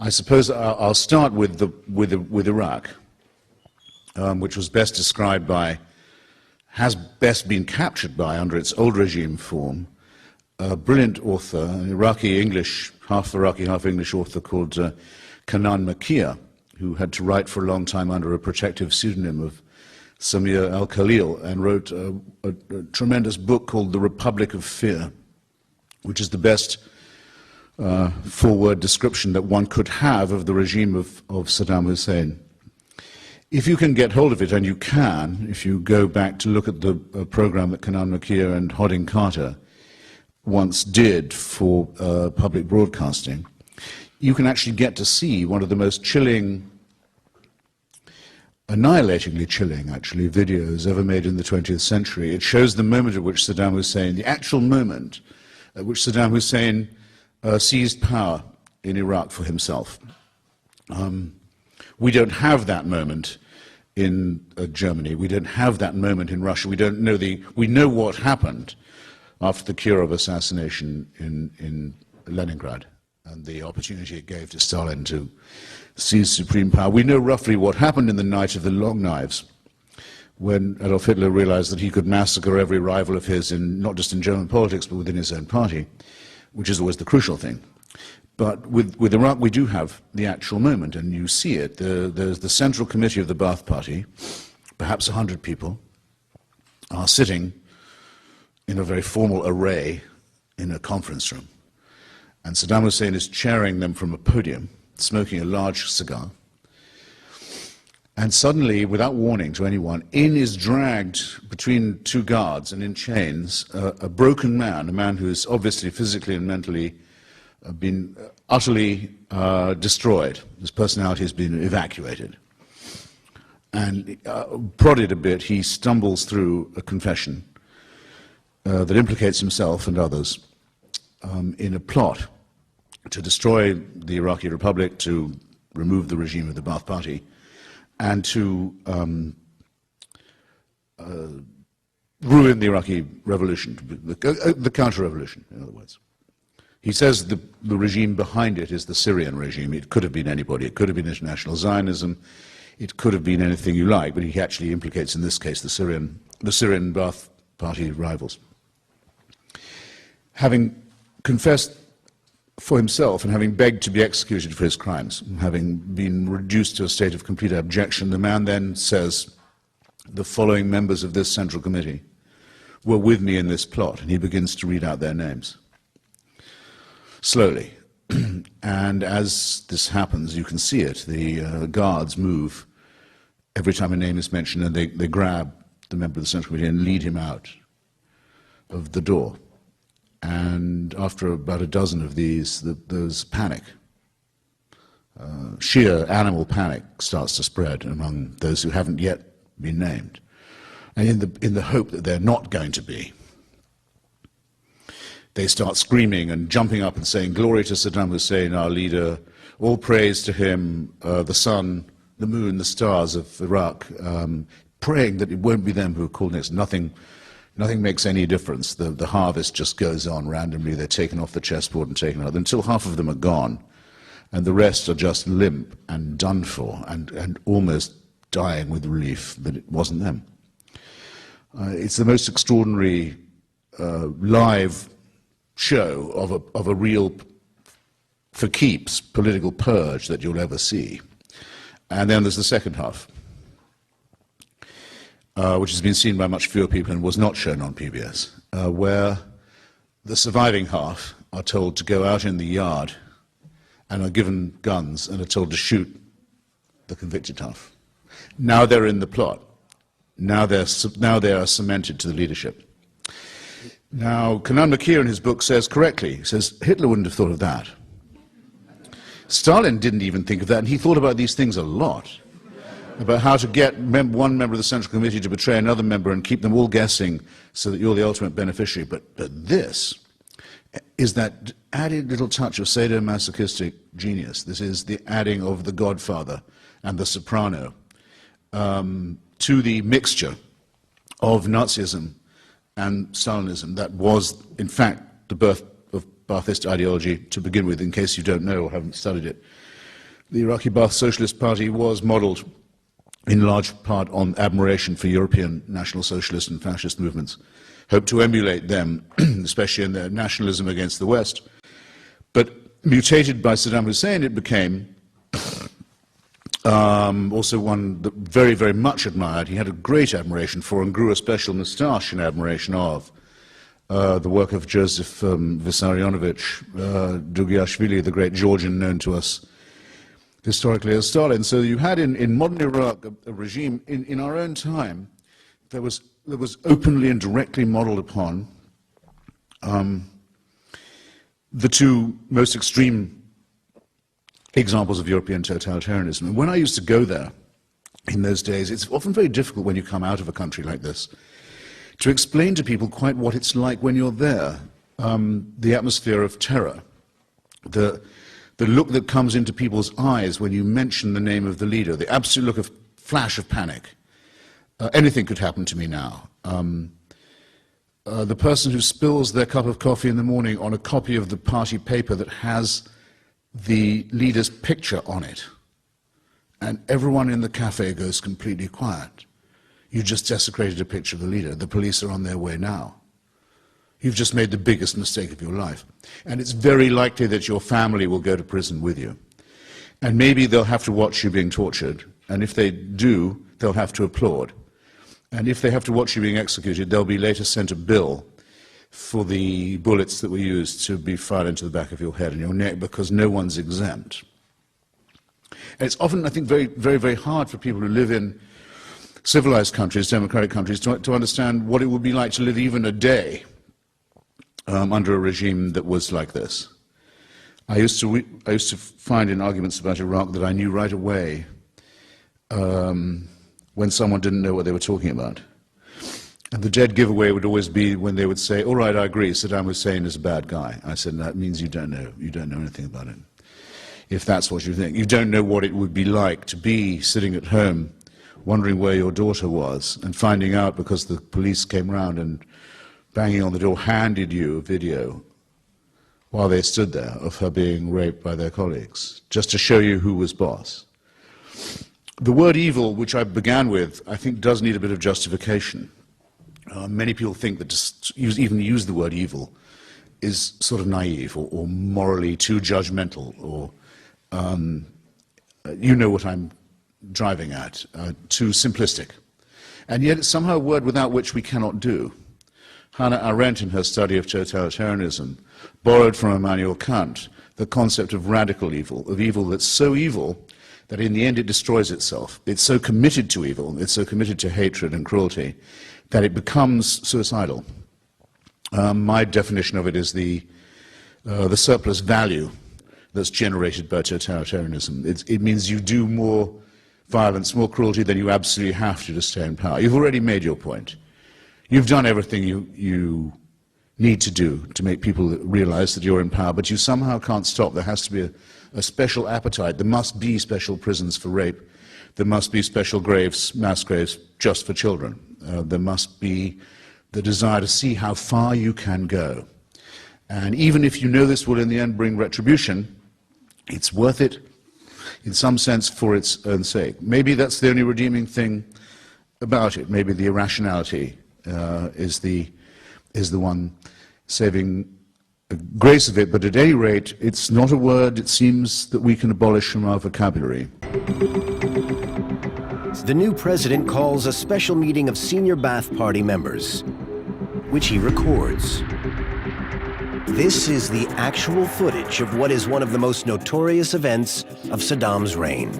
I suppose I'll start with Iraq, which was best described by, has best been captured by, under its old regime form, a brilliant author, an Iraqi English, half Iraqi, half English author called Kanan Makir, who had to write for a long time under a protective pseudonym of Samir al-Khalil, and wrote a tremendous book called The Republic of Fear, which is the best four-word description that one could have of the regime of Saddam Hussein. If you can get hold of it, and you can, if you go back to look at the program that Kanan Makir and Hodding Carter once did for public broadcasting, you can actually get to see one of the most chilling, annihilatingly chilling, actually, videos ever made in the 20th century. It shows the moment at which Saddam Hussein, the actual moment at which Saddam Hussein seized power in Iraq for himself. We don't have that moment in Germany. We don't have that moment in Russia. We don't know we know what happened after the Kirov assassination in Leningrad and the opportunity it gave to Stalin to seize supreme power. We know roughly what happened in the night of the long knives, when Adolf Hitler realized that he could massacre every rival of his, not just in German politics, but within his own party, which is always the crucial thing. But with Iraq, we do have the actual moment, and you see it. There's the Central Committee of the Ba'ath Party, perhaps 100 people, are sitting in a very formal array in a conference room. And Saddam Hussein is chairing them from a podium, smoking a large cigar. And suddenly, without warning to anyone, in is dragged between two guards and in chains a broken man, a man who is obviously physically and mentally been utterly destroyed. His personality has been evacuated. And prodded a bit, he stumbles through a confession that implicates himself and others in a plot to destroy the Iraqi Republic, to remove the regime of the Ba'ath Party, and to ruin the Iraqi revolution, the counter-revolution, in other words. He says the regime behind it is the Syrian regime. It could have been anybody. It could have been international Zionism. It could have been anything you like, but he actually implicates, in this case, the Syrian Ba'ath Party rivals. Having confessed for himself and having begged to be executed for his crimes, having been reduced to a state of complete abjection, the man then says, the following members of this Central Committee were with me in this plot, and he begins to read out their names. Slowly. And as this happens, you can see it. The guards move every time a name is mentioned, and they grab the member of the Central Committee and lead him out of the door. And after about a dozen of these, there's panic. Sheer animal panic starts to spread among those who haven't yet been named. And in the hope that they're not going to be, they start screaming and jumping up and saying, "Glory to Saddam Hussein, our leader, all praise to him, the sun, the moon, the stars of Iraq," praying that it won't be them who are called next. Nothing makes any difference. The harvest just goes on randomly. They're taken off the chessboard and taken out until half of them are gone, and the rest are just limp and done for and almost dying with relief that it wasn't them. It's the most extraordinary live show of a real, for keeps, political purge that you'll ever see. And then there's the second half, which has been seen by much fewer people and was not shown on PBS, where the surviving half are told to go out in the yard and are given guns and are told to shoot the convicted half. Now they're in the plot. Now they are cemented to the leadership. Now, Kanan Makir in his book says correctly, he says, Hitler wouldn't have thought of that. Stalin didn't even think of that, and he thought about these things a lot, about how to get one member of the Central Committee to betray another member and keep them all guessing so that you're the ultimate beneficiary. But this is that added little touch of sadomasochistic genius. This is the adding of The Godfather and The Soprano to the mixture of Nazism and Stalinism that was, in fact, the birth of Ba'athist ideology to begin with, in case you don't know or haven't studied it. the Iraqi Ba'ath Socialist Party was modeled in large part on admiration for European national socialist and fascist movements, hoped to emulate them, especially in their nationalism against the West. But mutated by Saddam Hussein, it became also one that very, very much admired. He had a great admiration for and grew a special moustache in admiration of the work of Joseph Vissarionovich Dugiashvili, the great Georgian known to us historically as Stalin. So you had in modern Iraq a regime in our own time that was openly and directly modeled upon the two most extreme examples of European totalitarianism. And when I used to go there in those days, it's often very difficult when you come out of a country like this to explain to people quite what it's like when you're there. The atmosphere of terror, the look that comes into people's eyes when you mention the name of the leader, the absolute look of flash of panic. Anything could happen to me now. The person who spills their cup of coffee in the morning on a copy of the party paper that has the leader's picture on it, and everyone in the cafe goes completely quiet. You just desecrated a picture of the leader. The police are on their way now. You've just made the biggest mistake of your life. And it's very likely that your family will go to prison with you. And maybe they'll have to watch you being tortured. And if they do, they'll have to applaud. And if they have to watch you being executed, they'll be later sent a bill for the bullets that were used to be fired into the back of your head and your neck, because no one's exempt. And it's often, I think, very, very, very hard for people who live in civilized countries, democratic countries, to understand what it would be like to live even a day under a regime that was like this. I used to find in arguments about Iraq that I knew right away when someone didn't know what they were talking about. And the dead giveaway would always be when they would say, all right, I agree, Saddam Hussein is a bad guy. I said, that means you don't know anything about him. If that's what you think. You don't know what it would be like to be sitting at home wondering where your daughter was and finding out because the police came round and banging on the door handed you a video while they stood there of her being raped by their colleagues, just to show you who was boss. The word evil, which I began with, I think does need a bit of justification. Many people think that to even use the word evil is sort of naive or morally too judgmental, or you know what I'm driving at, too simplistic. And yet it's somehow a word without which we cannot do. Hannah Arendt, in her study of totalitarianism, borrowed from Immanuel Kant the concept of radical evil, of evil that's so evil that in the end it destroys itself. It's so committed to evil, it's so committed to hatred and cruelty, that it becomes suicidal. My definition of it is the surplus value that's generated by totalitarianism. It means you do more violence, more cruelty than you absolutely have to stay in power. You've already made your point. You've done everything you need to do to make people realize that you're in power, but you somehow can't stop. There has to be a special appetite. There must be special prisons for rape. There must be special graves, mass graves, just for children. There must be the desire to see how far you can go. And even if you know this will in the end bring retribution, it's worth it in some sense for its own sake. Maybe that's the only redeeming thing about it. Maybe the irrationality is the one saving grace of it, but at any rate, it's not a word, it seems, that we can abolish from our vocabulary. The new president calls a special meeting of senior Ba'ath Party members, which he records. This is the actual footage of what is one of the most notorious events of Saddam's reign.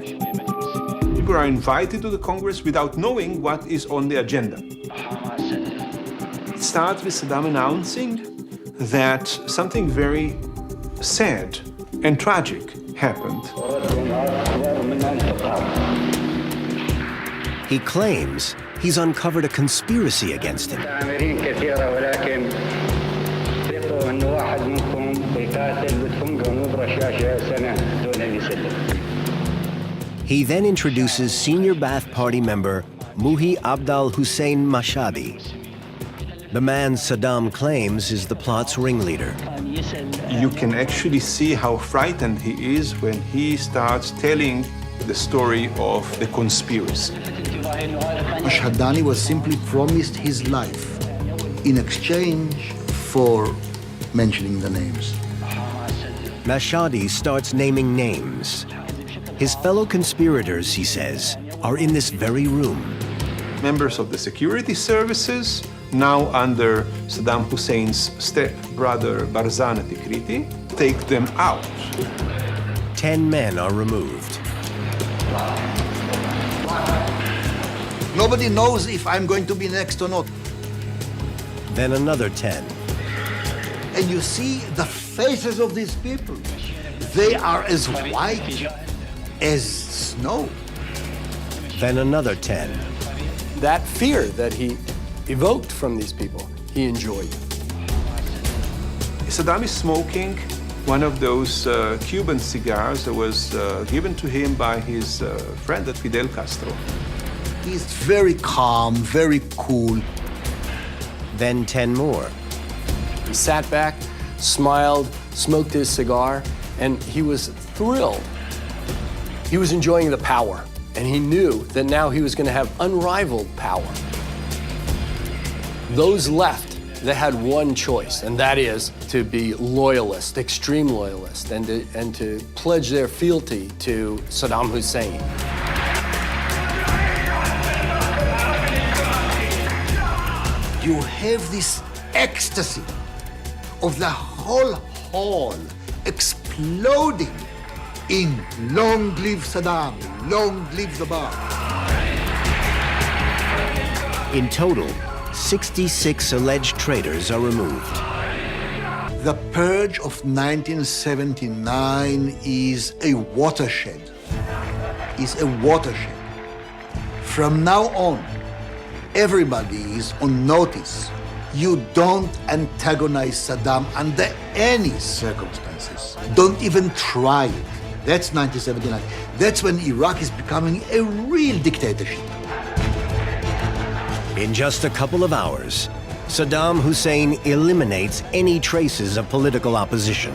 People are invited to the Congress without knowing what is on the agenda. It starts with Saddam announcing that something very sad and tragic happened. He claims he's uncovered a conspiracy against him. He then introduces senior Ba'ath Party member Muhi Abdal Hussein Mashhadi. the man Saddam claims is the plot's ringleader. You can actually see how frightened he is when he starts telling the story of the conspiracy. Ashadani was simply promised his life in exchange for mentioning the names. Mashhadi starts naming names. His fellow conspirators, he says, are in this very room. Members of the security services, now under Saddam Hussein's step-brother Barzana Tikriti, take them out. 10 men are removed. Nobody knows if I'm going to be next or not. Then another 10. And you see the faces of these people. They are as white as snow. Then another 10. That fear that he evoked from these people, he enjoyed. Saddam is smoking one of those Cuban cigars that was given to him by his friend Fidel Castro. He's very calm, very cool. Then 10 more. He sat back, smiled, smoked his cigar, and he was thrilled. He was enjoying the power, and he knew that now he was going to have unrivaled power. Those left, they had one choice, and that is to be loyalist, extreme loyalist, and to pledge their fealty to Saddam Hussein. You have this ecstasy of the whole hall exploding in long live Saddam, long live the bar. In total, 66 alleged traitors are removed. The purge of 1979 is a watershed. From now on, everybody is on notice. You don't antagonize Saddam under any circumstances. Don't even try it. That's 1979. That's when Iraq is becoming a real dictatorship. In just a couple of hours, Saddam Hussein eliminates any traces of political opposition.